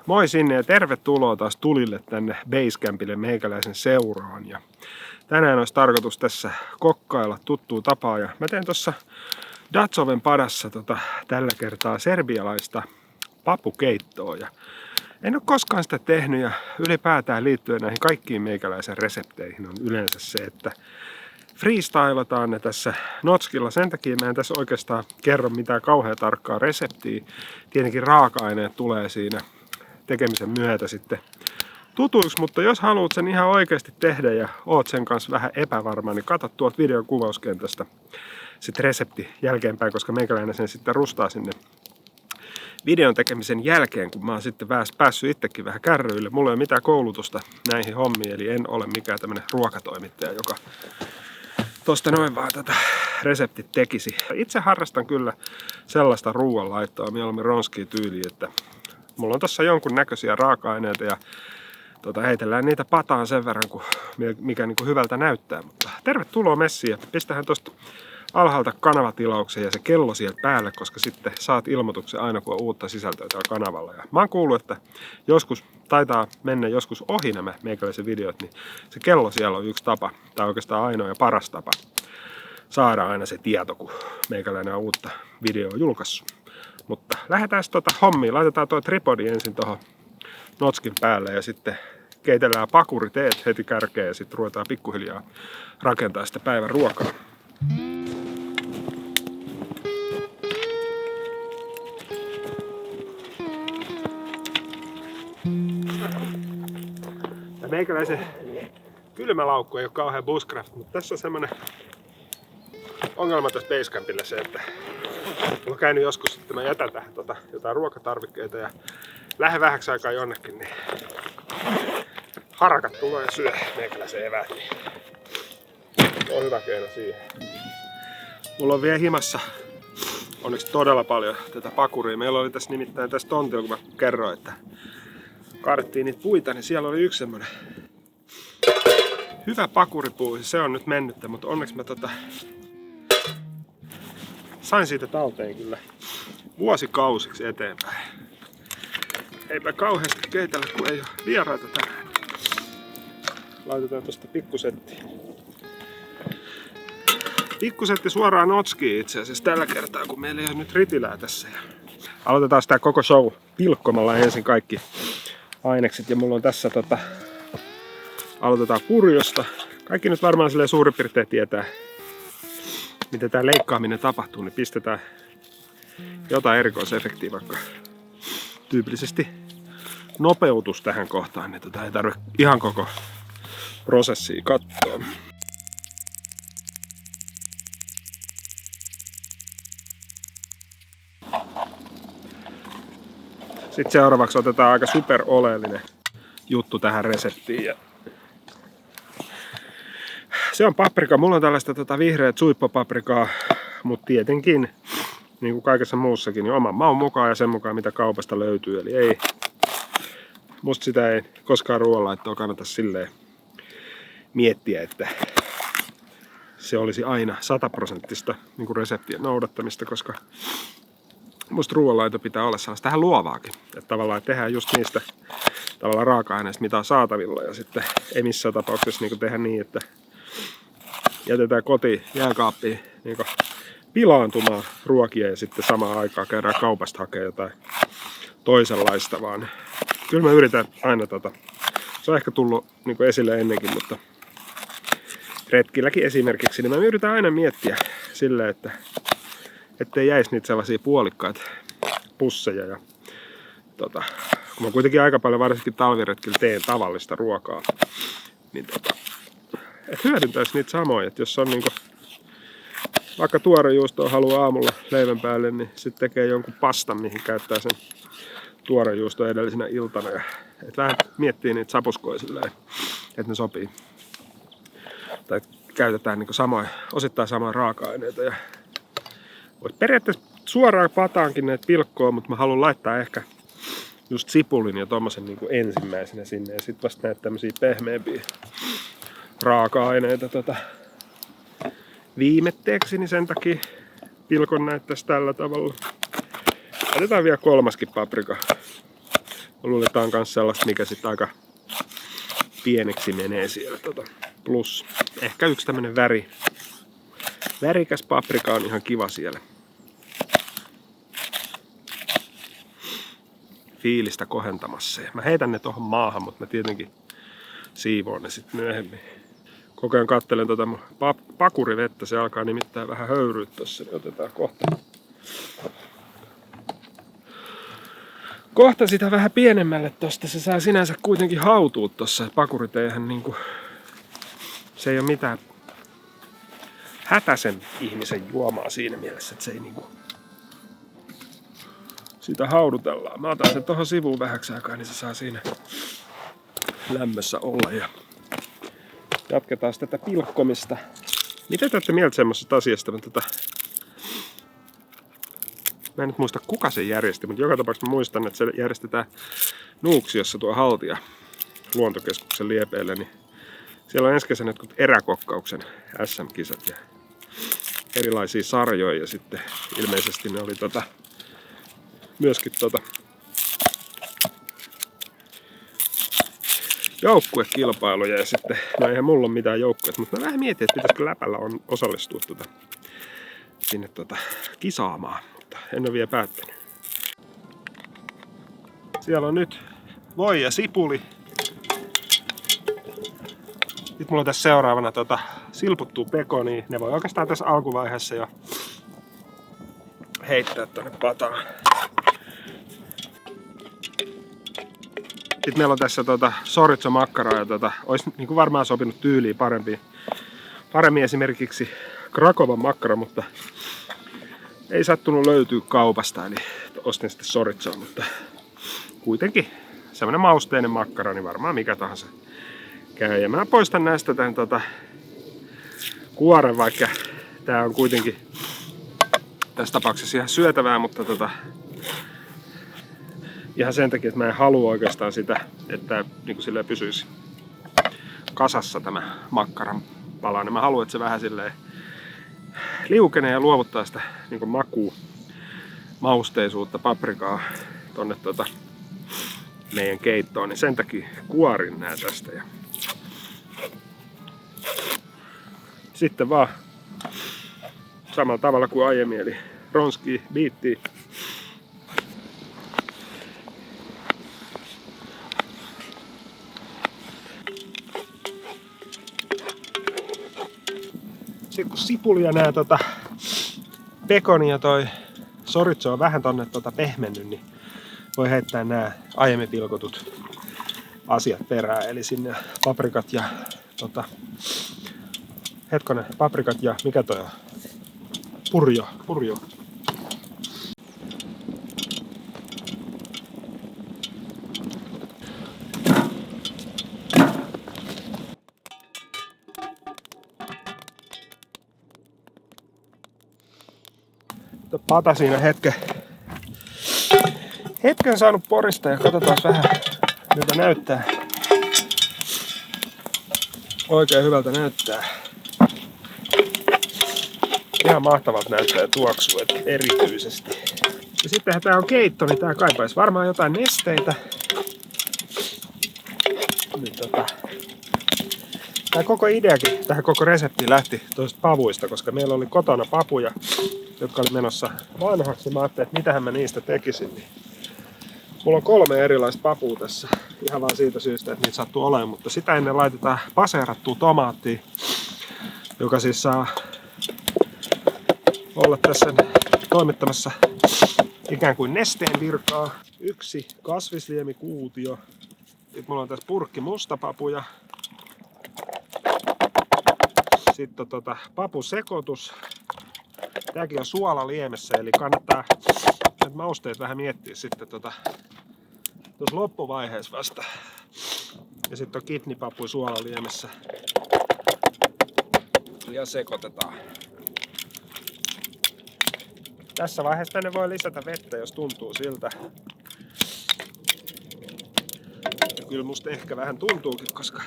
Moi sinne ja tervetuloa taas tulille tänne Basecampille meikäläisen seuraan. Ja tänään olisi tarkoitus tässä kokkailla tuttuun tapaan. Ja mä teen tuossa Datsoven padassa tällä kertaa serbialaista papukeittoa. Ja en ole koskaan sitä tehnyt ja ylipäätään liittyen näihin kaikkiin meikäläisen resepteihin on yleensä se, että freestylataan ne tässä notskilla. Sen takia mä en tässä oikeastaan kerro mitään kauhean tarkkaa reseptiä. Tietenkin raaka-aineet tulee siinä tekemisen myötä sitten tutuiksi, mutta jos haluat sen ihan oikeasti tehdä ja oot sen kanssa vähän epävarma, niin katso tuolta videon kuvauskentästä sitten resepti jälkeenpäin, koska meikäläinen sen sitten rustaa sinne videon tekemisen jälkeen, kun mä oon sitten päässyt itsekin vähän kärryille. Mulla ei ole mitään koulutusta näihin hommiin, eli en ole mikään tämmönen ruokatoimittaja, joka tosta noin vaan reseptit tekisi. Itse harrastan kyllä sellaista ruoanlaittoa mieluummin ronskiin tyyliin, että mulla on tossa jonkun näköisiä raaka-aineita ja heitellään niitä pataan sen verran, mikä niinku hyvältä näyttää. Mutta tervetuloa messiin ja pistähän tosta alhaalta kanavatilauksen ja se kello siellä päälle, koska sitten saat ilmoituksen aina kun on uutta sisältöä täällä kanavalla. Ja mä oon kuullut, että joskus taitaa mennä joskus ohi nämä meikäläisen videot, niin se kello siellä on yksi tapa, tai oikeastaan ainoa ja paras tapa saada aina se tieto, kun meikäläinen on uutta videoa julkaissut. Mutta lähdetään hommiin. Laitetaan tuo tripodi ensin tuohon notskin päälle ja sitten keitellään pakuriteet heti kärkeen ja sitten ruvetaan pikkuhiljaa rakentaa sitä päivän ruokaa. Ja meikäläisen kylmälaukku ei ole kauhean bushcraft, mutta tässä on semmonen ongelma tässä Basecampilla se, että mulla on käynyt joskus, että mä jätän tähän jotain ruokatarvikkeita ja lähden vähäksi aikaa jonnekin, niin harakat tulee ja syö meikäläisen eväät. Niin on hyvä keino siihen. Mulla on vielä himassa onneksi todella paljon tätä pakuria. Meillä oli tässä nimittäin tässä tontilla, kun mä kerroin, että kaadettiin niitä puita, niin siellä oli yksi semmonen hyvä pakuripuu. Se on nyt mennyttä, mutta onneksi mä sain siitä talteen kyllä vuosikausiksi eteenpäin. Eipä kauheasti keitellä, kun ei ole vieraita tänään. Laitetaan tosta pikkusetti. Pikkusetti suoraan notskiin itse asiassa tällä kertaa, kun meillä ei ole nyt ritilää tässä. Aloitetaan sitä koko show pilkkomalla ensin kaikki ainekset. Ja mulla on tässä aloitetaan purjosta. Kaikki nyt varmaan silleen suurin piirtein tietää, miten tää leikkaaminen tapahtuu, niin pistetään jotain erikoisefektiä, vaikka tyypillisesti nopeutus tähän kohtaan, niin ei tarvitse ihan koko prosessia katsoa. Sitten seuraavaksi otetaan aika super oleellinen juttu tähän reseptiin. Ja se on paprika. Mulla on tällaista vihreät suippopaprikaa, mutta tietenkin, niin kuin kaikessa muussakin, niin oman maun mukaan ja sen mukaan, mitä kaupasta löytyy. Eli ei, musta sitä ei koskaan ruoanlaittoa kannata silleen miettiä, että se olisi aina 100% niin kuin reseptien noudattamista, koska musta ruoanlaito pitää olla sellaista tähän luovaakin. Että tavallaan tehdään just niistä tavallaan raaka-aineista, mitä on saatavilla, ja sitten ei missään tapauksessa niin tehdä niin, että jätetään kotiin jääkaappiin niin pilaantumaan ruokia ja sitten samaan aikaan käydään kaupasta hakemaan jotain toisenlaista, vaan kyllä mä yritän aina se on ehkä tullut niin esille ennenkin, mutta retkilläkin esimerkiksi, niin mä yritän aina miettiä silleen, että ettei jäisi niitä sellaisia puolikkaita pusseja. Ja, kun mä kuitenkin aika paljon varsinkin talviretkillä teen tavallista ruokaa, niin et hyödyntäisi niitä samoja. Et jos on niinku, vaikka tuorejuustoa haluaa aamulla leivän päälle, niin sitten tekee jonkun pastan, mihin käyttää sen tuorejuustoa edellisenä iltana. Ja, et vähän miettii niitä sapuskoja silleen, että ne sopii. Tai käytetään niinku osittain samoja raaka-aineita. Ja voit periaatteessa suoraan pataankin näitä pilkkoa, mutta mä haluan laittaa ehkä just sipulin ja tommosen niinku ensimmäisenä sinne. Ja sit vasta näitä tämmösiä pehmeämpiä raaka-aineita viimetteeksi, niin sen takia pilkon näyttäisi tällä tavalla. Otetaan vielä kolmaskin paprika. Mä luulen, että tää on kans sellaista, mikä sit aika pieneksi menee siellä. Plus ehkä yksi tämmönen värikäs paprika on ihan kiva siellä. Fiilistä kohentamassa. Mä heitän ne tohon maahan, mutta mä tietenkin siivoon ne sit myöhemmin. Koko ajan katselen mun pakurivettä, se alkaa nimittäin vähän höyryä tossa, niin otetaan kohta sitä vähän pienemmälle tosta. Se saa sinänsä kuitenkin hautua tossa. Pakurit eihän niinku, se ei oo mitään hätäisen ihmisen juomaa siinä mielessä, että se ei niinku sitä haudutellaan. Mä otan sen tohon sivuun vähäksi aikaa, niin se saa siinä lämmössä olla. Ja jatketaan tätä pilkkomista. Mitä te olette mieltä semmosesta asiasta? Mä en nyt muista kuka se järjesti, mutta joka tapauksessa mä muistan, että se järjestetään Nuuksiossa tuo Haltia luontokeskuksen liepeille. Niin siellä on ensi kesänä jotkut eräkokkauksen SM-kisat ja erilaisia sarjoja. Ja sitten ilmeisesti ne oli myöskin joukkuekilpailuja ja sitten, no eihän mulla ole mitään joukkueet, mutta mä vähän mietin, että pitäisikö läpällä osallistua sinne kisaamaan, mutta en ole vielä päättänyt. Siellä on nyt voi ja sipuli. Sitten mulla on tässä seuraavana silputtua pekonia. Ne voi oikeastaan tässä alkuvaiheessa jo heittää tonne pataan. Sitten meillä on tässä chorizo-makkaraa ja olisi niin kuin varmaan sopinut tyyliin paremmin esimerkiksi Krakovan makkara, mutta ei sattunut löytyä kaupasta, eli ostin sitten chorizoa, mutta kuitenkin semmoinen mausteinen makkara, niin varmaan mikä tahansa käy. Ja mä poistan näistä tämän kuoren, vaikka tää on kuitenkin tässä tapauksessa ihan syötävää, mutta ihan sen takia, että mä en halua oikeastaan sitä, että niin silleen pysyisi kasassa tämä makkaran palanen. Mä haluan, että se vähän silleen liukenee ja luovuttaa sitä niin makua, mausteisuutta, paprikaa tonne meidän keittoon. Niin sen takia kuorin nää tästä. Ja sitten vaan samalla tavalla kuin aiemmin, eli ronskii, biittii. Sitten kun sipuli ja nää pekoni ja toi chorizo on vähän tonne pehmennyt, niin voi heittää nämä aiemmin pilkotut asiat perään. Eli sinne paprikat ja paprikat ja mikä toi on? Purjo. Pata siinä hetken saanut porista ja katsotaan vähän miltä näyttää. Oikein hyvältä näyttää. Ihan mahtavalta näyttää ja tuoksuu erityisesti. Ja sittenhän tää on keitto, niin tää kaipaisi varmaan jotain nesteitä. Niin tää koko ideakin, tähän koko reseptiin lähti tuosta pavuista, koska meillä oli kotona papuja, jotka oli menossa vanhaksi. Mä ajattelin, että mitähän mä niistä tekisin. Niin Mulla on 3 erilaista papua tässä, ihan vaan siitä syystä, että niitä sattuu olemaan, mutta sitä ennen laitetaan paseerattua tomaattia, joka siis saa olla tässä toimittamassa ikään kuin nesteen virkaa. 1 kasvisliemikuutio. Sitten mulla on tässä purkki mustapapuja. Sitten on papusekoitus. Tääkin on suolaliemessä, eli kannattaa näitä mausteet vähän miettiä sitten tuossa loppuvaiheessa vasta. Ja sitten on kidneypapuja suolaliemessä. Ja sekoitetaan. Tässä vaiheessa tänne voi lisätä vettä, jos tuntuu siltä. Ja kyllä musta ehkä vähän tuntuukin, koska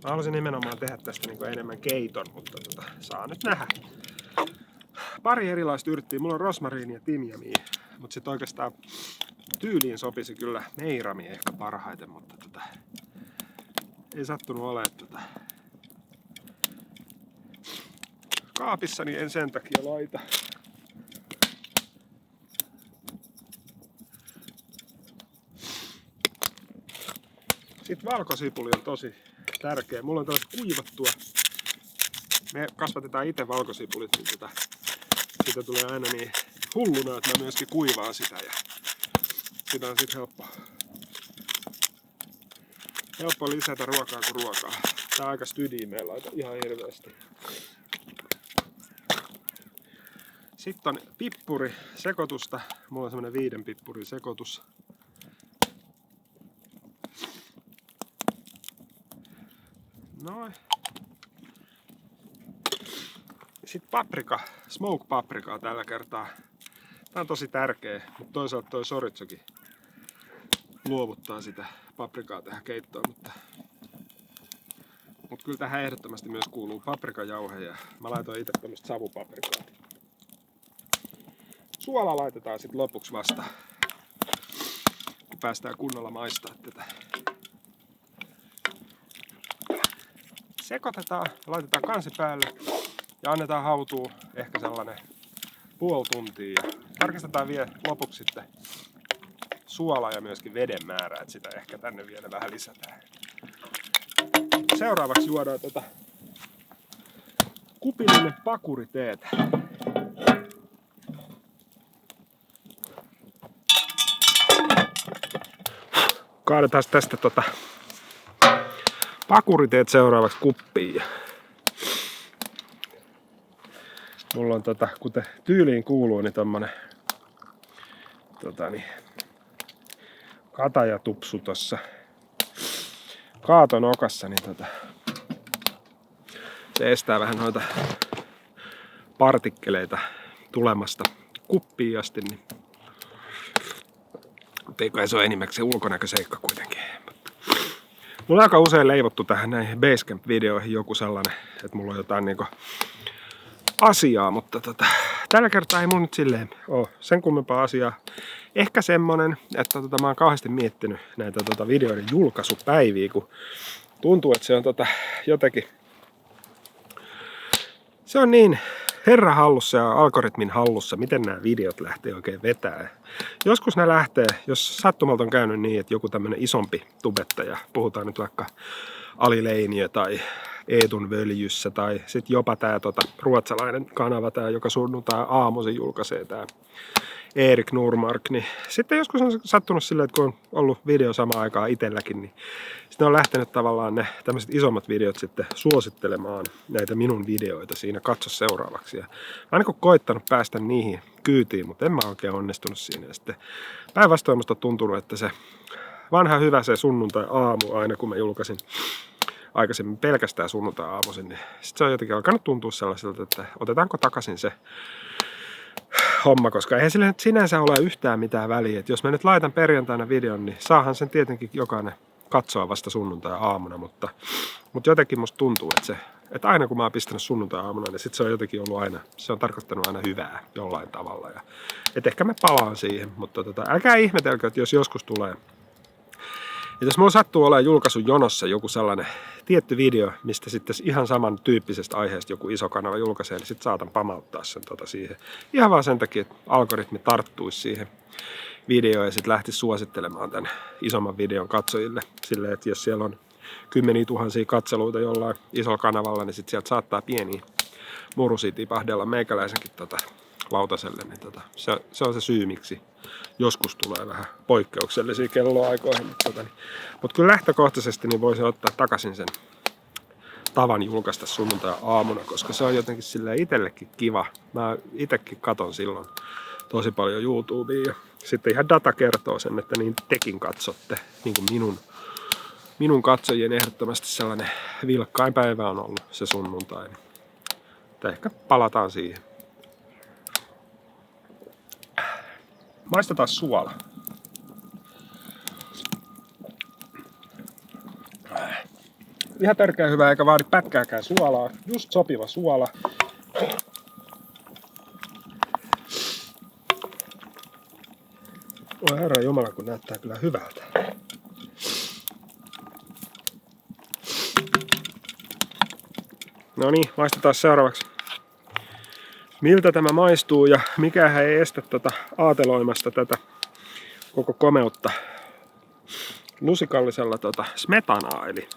mä haluaisin nimenomaan tehdä tästä niin kuin enemmän keiton, mutta saa nyt nähdä. Pari erilaista yrttiä. Mulla on rosmariini ja timjamia, mutta sit oikeastaan tyyliin sopisi kyllä meirami ehkä parhaiten, mutta ei sattunut olemaan kaapissa, niin en sen takia laita. Sitten valkosipuli on tosi tärkeä. Mulla on tällaista kuivattua. Me kasvatetaan itse valkosipulit, niin siitä tulee aina niin hulluna, että mä myöskin kuivaan sitä. Ja sitä on sitten helppo lisätä ruokaa kuin ruokaa. Tää on aika stydiä, meillä laita ihan hirveästi. Sitten on pippuri sekoitusta. Mulla on semmonen 5 pippurin sekoitus. Noin. Sitten paprika, smoke paprikaa tällä kertaa. Tää on tosi tärkeä, mutta toisaalta toi soritsokin luovuttaa sitä paprikaa tähän keittoon, mutta kyllä tähän ehdottomasti myös kuuluu paprikajauheja. Mä laitoin itse tämmöstä savupaprikaa. Suola laitetaan sitten lopuksi vasta, kun päästään kunnolla maistaa tätä. Sekoitetaan, laitetaan kansi päälle ja annetaan hautua ehkä sellainen puoli tuntia. Ja tarkistetaan vielä lopuksi sitten suola ja myöskin veden määrää, että sitä ehkä tänne vielä vähän lisätään. Seuraavaksi juodaan kupillinen pakuriteetä. Kaadetaan tästä pakuriteet seuraavaksi kuppiin. Mulla on kuten tyyliin kuuluu, niin tommonen katajatupsu tossa kaaton okassa, niin se estää vähän noita partikkeleita tulemasta kuppiin asti, niin ei se ole enimmäkseen ulkonäköseikka kuitenkin. Mulla on aika usein leivottu tähän näihin Basecamp-videoihin joku sellainen, että mulla on jotain niinku asiaa, mutta tällä kertaa ei mun nyt silleen ole sen kummempaa asiaa. Ehkä semmonen, että mä oon kauheasti miettinyt näitä videoiden julkaisupäiviä, kun tuntuu, että se on jotenkin, se on niin herran hallussa ja algoritmin hallussa, miten nämä videot lähtee oikein vetää. Joskus ne lähtee, jos sattumalta on käynyt niin, että joku tämmönen isompi tubettaja, puhutaan nyt vaikka Ali Leiniö tai Eetun Völjyssä tai sitten jopa tää ruotsalainen kanava, tää, joka sunnuntai aamuisin julkaisee, tää Erik Nurmark, niin sitten joskus on sattunut silleen, että kun on ollut video samaan aikaan itselläkin, niin sitten on lähtenyt tavallaan ne tämmöiset isommat videot sitten suosittelemaan näitä minun videoita siinä katso seuraavaksi. Ja mä oon niin koittanut päästä niihin kyytiin, mutta en mä oikein onnistunut siinä. Ja sitten päinvastoin musta on tuntunut, että se vanha hyvä se sunnuntai-aamu aina, kun mä julkaisin aikaisemmin pelkästään sunnuntai-aamuisin, niin sitten se on jotenkin alkanut tuntua sellaiselta, että otetaanko takaisin se homma, koska eihän sille nyt sinänsä ole yhtään mitään väliä. Et jos mä nyt laitan perjantaina videon, niin saahan sen tietenkin jokainen katsoa vasta sunnuntai-aamuna, mutta jotenkin musta tuntuu, että aina kun mä oon pistänyt sunnuntai-aamuna, niin sit se on jotenkin ollut aina, se on tarkoittanut aina hyvää jollain tavalla. Ja, et ehkä mä palaan siihen, mutta älkää ihmetelkö, että jos joskus tulee. Ja jos mulla sattuu olemaan julkaisun jonossa joku sellainen tietty video, mistä sitten ihan samantyyppisestä aiheesta joku iso kanava julkaisee, niin sitten saatan pamauttaa sen siihen. Ihan vaan sen takia, että algoritmi tarttuisi siihen video ja sitten lähtisi suosittelemaan tämän isomman videon katsojille. Silleen, että jos siellä on kymmeniä tuhansia katseluita jollain isolla kanavalla, niin sitten sieltä saattaa pieniä murusia tipahdella meikäläisenkin lautaselle. Niin se on se syy, miksi joskus tulee vähän poikkeuksellisia kelloaikoihin. Mutta kyllä lähtökohtaisesti niin voisin ottaa takaisin sen tavan julkaista sunnuntai-aamuna, koska se on jotenkin silleen itsellekin kiva. Mä itsekin katon silloin tosi paljon YouTubea ja sitten ihan data kertoo sen, että niin tekin katsotte, niin kuin minun katsojien ehdottomasti sellainen vilkkain päivä on ollut se sunnuntai. Mutta ehkä palataan siihen. Maistetaan suola. Ihan tärkeä hyvä, eikä vaadi pätkääkään suolaa. Just sopiva suola. Oi herra jumala, kun näyttää kyllä hyvältä. No niin, maistetaan seuraavaksi. Miltä tämä maistuu ja mikähän ei estä aateloimasta tätä koko komeutta lusikallisella smetanaa. Eli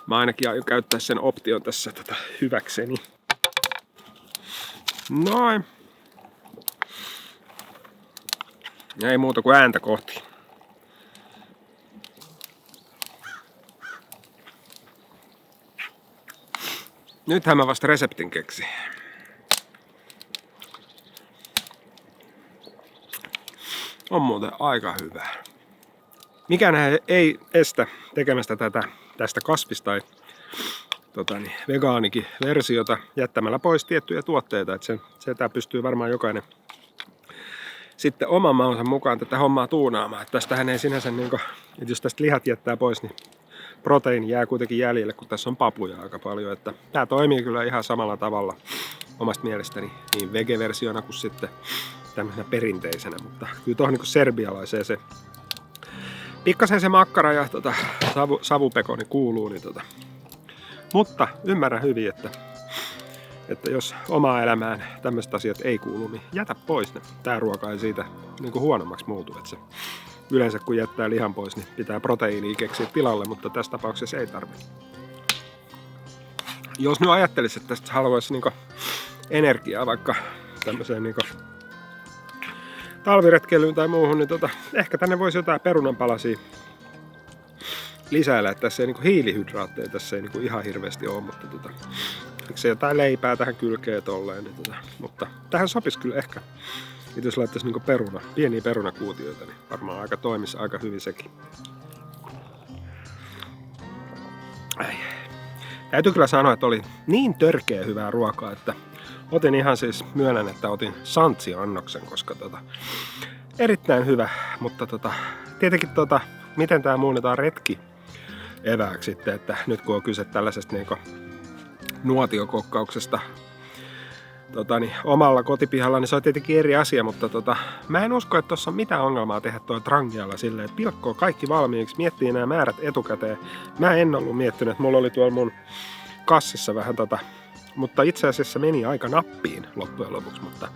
mä ainakin aion käyttää sen option tässä hyväkseni. Noin. Ei muuta kuin ääntä kohti. Nythän mä vasta reseptin keksin. On muuten aika hyvä. Mikään ei estä tekemästä tästä kasvis- tai vegaanikin versiota jättämällä pois tiettyjä tuotteita. Että sitä pystyy varmaan jokainen sitten oman maunsa mukaan tätä hommaa tuunaamaan. Että tästähän ei sinänsä, että jos tästä lihat jättää pois, niin proteiini jää kuitenkin jäljelle, kun tässä on papuja aika paljon. Että tämä toimii kyllä ihan samalla tavalla omasta mielestäni niin vege-versiona kuin sitten tämmöisenä perinteisenä. Mutta kyllä tuohon niin serbialaiseen se pikkasen se makkara ja savupekoni kuuluu. Niin Mutta ymmärrän hyvin, että jos omaa elämään tämmöiset asiat ei kuulu, niin jätä pois ne. Tää ruoka ei siitä niin huonommaksi muutu. Että se yleensä kun jättää lihan pois, niin pitää proteiiniä keksiä tilalle, mutta tässä tapauksessa ei tarvitse. Jos nyt ajattelisi, että tästä haluaisi energiaa vaikka tämmöiseen talviretkeilyyn tai muuhun, niin ehkä tänne voisi jotain perunanpalasia lisäillä, että tässä ei hiilihydraatteja tässä ei ihan hirveästi ole, mutta se jotain leipää tähän kylkeen tolleen, niin mutta tähän sopisi kyllä ehkä. Jos laittaisi pieniä perunakuutioita, niin varmaan aika toimisi aika hyvin sekin. Täytyy kyllä sanoa, että oli niin törkeä hyvää ruokaa, että otin ihan siis, myönnän, että otin santsi-annoksen, koska erittäin hyvä, mutta tietenkin miten tää muunnetaan retki evääksi sitten, että nyt kun on kyse tällaisesta nuotiokokkauksesta omalla kotipihalla, niin se on tietenkin eri asia, mutta mä en usko, että tuossa on mitään ongelmaa tehdä tuo trangialla silleen, että pilkkoo kaikki valmiiksi, miettii nämä määrät etukäteen. Mä en ollut miettinyt, että mulla oli tuolla mun kassissa vähän mutta itse asiassa meni aika nappiin loppujen lopuksi, mutta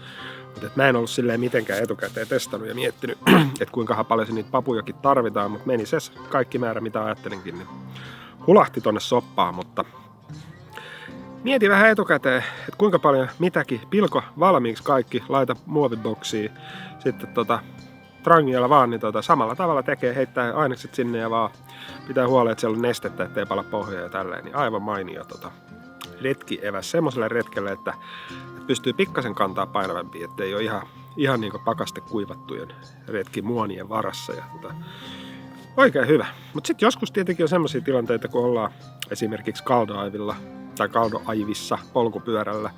mä en ollut silleen mitenkään etukäteen testannut ja miettinyt, että kuinka paljon niitä papujakin tarvitaan, mutta meni se kaikki määrä, mitä ajattelinkin, niin hulahti tonne soppaan, mutta mieti vähän etukäteen, että kuinka paljon mitäkin, pilko valmiiksi kaikki, laita muoviboksiin, sitten trangialla vaan, niin samalla tavalla tekee, heittää ainekset sinne ja vaan pitää huolella, että siellä on nestettä, ettei pala pohjaa ja tälleen, niin aivan mainio retki eväs semmoiselle retkelle, että pystyy pikkasen kantaa painavampi, ettei ole ihan pakaste kuivattujen retkimuonien varassa ja oikein hyvä. Mutta sitten joskus tietenkin on semmoisia tilanteita, kun ollaan esimerkiksi kaldoaivilla tai kaldoaivissa polkupyörällä.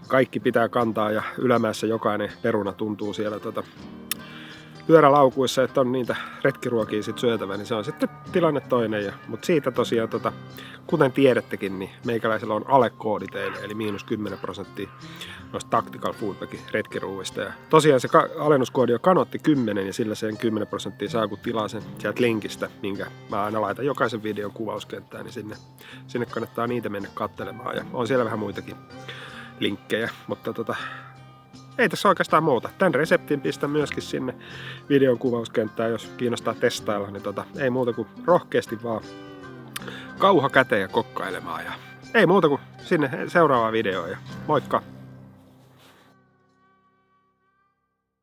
Kaikki pitää kantaa ja ylämäessä jokainen peruna tuntuu siellä pyörälaukuissa, että on niitä retkiruokia sit syötävä, niin se on sitten tilanne toinen. Mutta siitä tosiaan, kuten tiedättekin, niin meikäläisellä on alekoodi teille, eli -10% noista Tactical Foodpackin retkiruuista. Ja tosiaan se alennuskoodi on kanotti 10 ja sillä sen 10% saa, kun tilaa sen sieltä linkistä, minkä mä aina laitan jokaisen videon kuvauskenttään, niin sinne kannattaa niitä mennä katselemaan. Ja on siellä vähän muitakin linkkejä, mutta ei tässä oikeastaan muuta. Tän reseptin pistän myöskin sinne videon kuvauskenttään, jos kiinnostaa testailla, niin ei muuta kuin rohkeasti vaan kauha käteen ja kokkailemaan. Ja ei muuta kuin sinne seuraavaan videoon ja moikka!